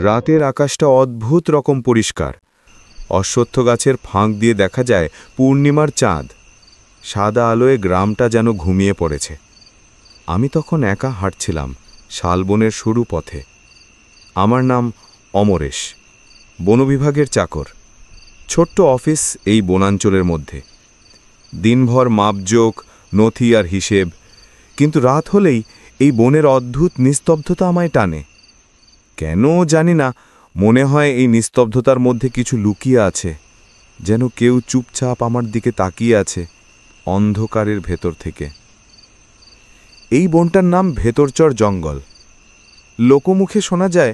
রাতের আকাশটা অদ্ভুত রকম পরিষ্কার। অশ্বত্থ গাছের ফাঁক দিয়ে দেখা যায় পূর্ণিমার চাঁদ। সাদা আলোয় গ্রামটা যেন ঘুমিয়ে পড়েছে। আমি তখন একা হাঁটছিলাম শালবনের সরু পথে। আমার নাম অমরেশ, বনবিভাগের চাকর। ছোট্ট অফিস এই বনাঞ্চলের মধ্যে। দিনভর মাপজোক, নথি আর হিসেব, কিন্তু রাত হলেই এই বনের অদ্ভুত নিস্তব্ধতা আমায় টানে। কেন জানি না, মনে হয় এই নিস্তব্ধতার মধ্যে কিছু লুকিয়ে আছে, যেন কেউ চুপচাপ আমার দিকে তাকিয়ে আছে অন্ধকারের ভেতর থেকে। এই বনটার নাম ভেতরচর জঙ্গল। লোকমুখে শোনা যায়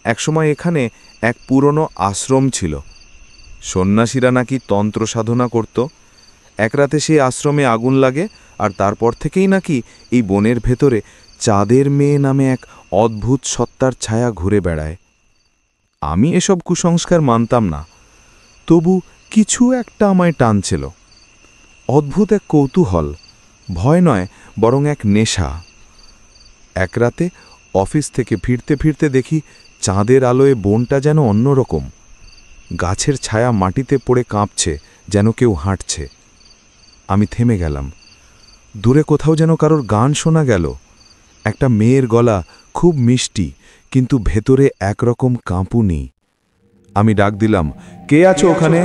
একসময় এখানে এক পুরনো আশ্রম ছিল। সন্ন্যাসীরা নাকি তন্ত্র সাধনা করত। এক রাতে সেই আশ্রমে আগুন লাগে, আর তারপর থেকেই নাকি এই বনের ভেতরে চাঁদের মেয়ে নামে এক অদ্ভুত সত্তার ছায়া ঘুরে বেড়ায়। আমি এসব কুসংস্কার মানতাম না, তবু কিছু একটা আমায় টানছিল। অদ্ভুত এক কৌতূহল, ভয় নয় বরং এক নেশা। এক রাতে অফিস থেকে ফিরতে ফিরতে দেখি চাঁদের আলোয় বনটা যেন অন্যরকম। গাছের ছায়া মাটিতে পড়ে কাঁপছে, যেন কেউ হাঁটছে। আমি থেমে গেলাম। দূরে কোথাও যেন কারোর গান শোনা গেল। একটা মেয়ের গলা, খুব মিষ্টি, কিন্তু ভেতরে একরকম কাঁপুনি। আমি ডাক দিলাম, কে আছো ওখানে?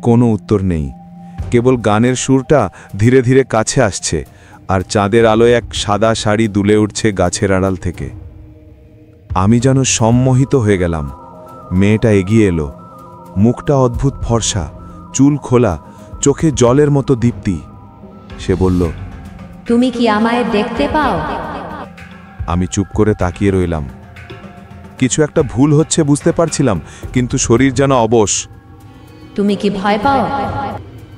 কোনো উত্তর নেই, কেবল গানের সুরটা ধীরে ধীরে কাছে আসছে, আর চাঁদের আলোয় এক সাদা শাড়ি দুলে উঠছে গাছের আড়াল থেকে। আমি যেন সম্মোহিত হয়ে গেলাম। মেয়েটা এগিয়ে এলো। মুখটা অদ্ভুত ফর্সা, চুল খোলা, চোখে জলের মতো দীপ্তি। সে বলল, তুমি কি আমায় দেখতে পাও? আমি চুপ করে তাকিয়ে রইলাম। কিছু একটা ভুল হচ্ছে বুঝতে পারছিলাম, কিন্তু শরীর যেন অবশ। তুমি কি ভয় পাও?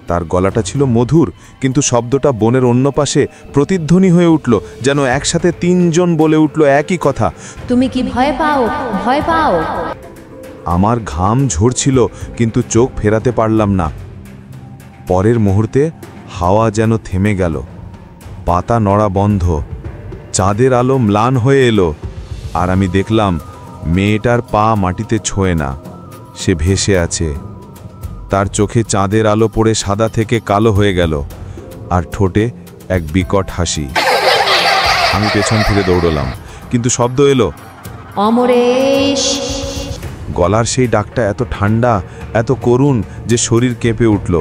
তার গলাটা ছিল মধুর, কিন্তু শব্দটা বনের অন্য পাশে প্রতিধ্বনি হয়ে উঠল, যেন একসাথে তিনজন বলে উঠল একই কথা, তুমি কি ভয় পাও? ভয় পাও? আমার ঘাম ঝরছিল, কিন্তু চোখ ফেরাতে পারলাম না। পরের মুহূর্তে হাওয়া যেন থেমে গেল, পাতা নড়া বন্ধ, চাঁদের আলো ম্লান হয়ে এলো, আর আমি দেখলাম মেয়েটার পা মাটিতে ছোঁয় না, সে ভেসে আছে। তার চোখে চাঁদের আলো পড়ে সাদা থেকে কালো হয়ে গেল, আর ঠোঁটে এক বিকট হাসি। আমি পেছন ফিরে দৌড়লাম, কিন্তু শব্দ এলো, অমরেশ। গলার সেই ডাকটা এত ঠান্ডা, এত করুণ যে শরীর কেঁপে উঠল।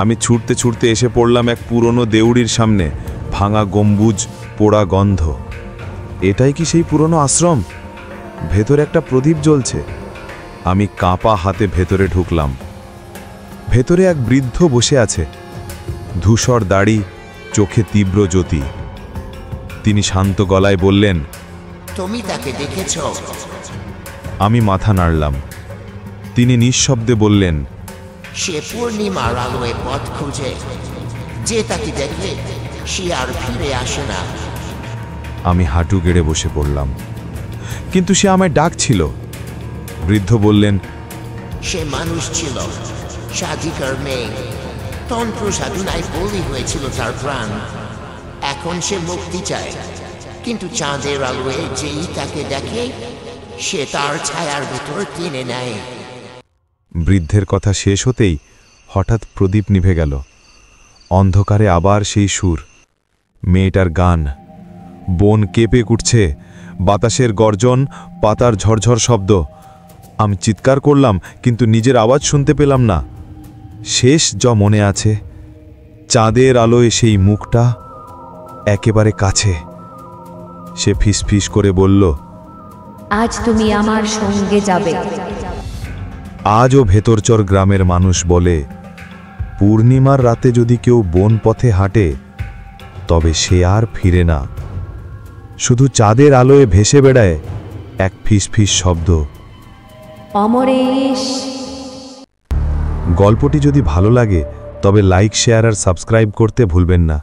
আমি ছুটতে ছুটতে এসে পড়লাম এক পুরনো দেউড়ির সামনে। ভাঙা গম্বুজ, পোড়া গন্ধ। এটাই কি সেই পুরনো আশ্রম? ভেতরে একটা প্রদীপ জ্বলছে। আমি কাঁপা হাতে ভেতরে ঢুকলাম। ভেতরে এক বৃদ্ধ বসে আছে, ধূসর দাড়ি, চোখে তীব্র জ্যোতি। তিনি শান্ত গলায় বললেন, তুমি তাকে দেখেছ? আমি মাথা নাড়লাম। তিনি নিঃশব্দে বললেন, সে পূর্ণিমার আলোয় পথ খুঁজে, যে তাকে দেখে সে আর ফিরে আসে না। আমি হাঁটু গেড়ে বসে পড়লাম। কিন্তু সে আমায় ডাকছিল। বৃদ্ধ বললেন, সে মানুষ ছিল, সাধিকার মেয়ে। তন্ত্র সাধনায় বলি হয়েছিল তার প্রাণ। এখন সে মুক্তি চায়, কিন্তু চাঁদের আলোয় যেই তাকে দেখে সে তার ছায়ার ভিতর টেনে নেয়। বৃদ্ধের কথা শেষ হতেই হঠাৎ প্রদীপ নিভে গেল। অন্ধকারে আবার সেই সুর, মেয়েটার গান। বন কেঁপে উঠছে, বাতাসের গর্জন, পাতার ঝরঝর শব্দ। আমি চিৎকার করলাম, কিন্তু নিজের আওয়াজ শুনতে পেলাম না। শেষ যা মনে আছে, চাঁদের আলোয় সেই মুখটা একেবারে কাছে। সে ফিসফিস করে বলল, আজ তুমি আমার সঙ্গে যাবে। আজও ভেতরচর গ্রামের মানুষ বলে, পূর্ণিমার রাতে যদি কেউ বন পথে হাঁটে, তবে সে আর ফিরে না। শুধু চাঁদের আলোয় ভেসে বেড়ায় এক ফিসফিস শব্দ, অমরেশ। গল্পটি যদি ভালো লাগে তবে লাইক, শেয়ার আর সাবস্ক্রাইব করতে ভুলবেন না।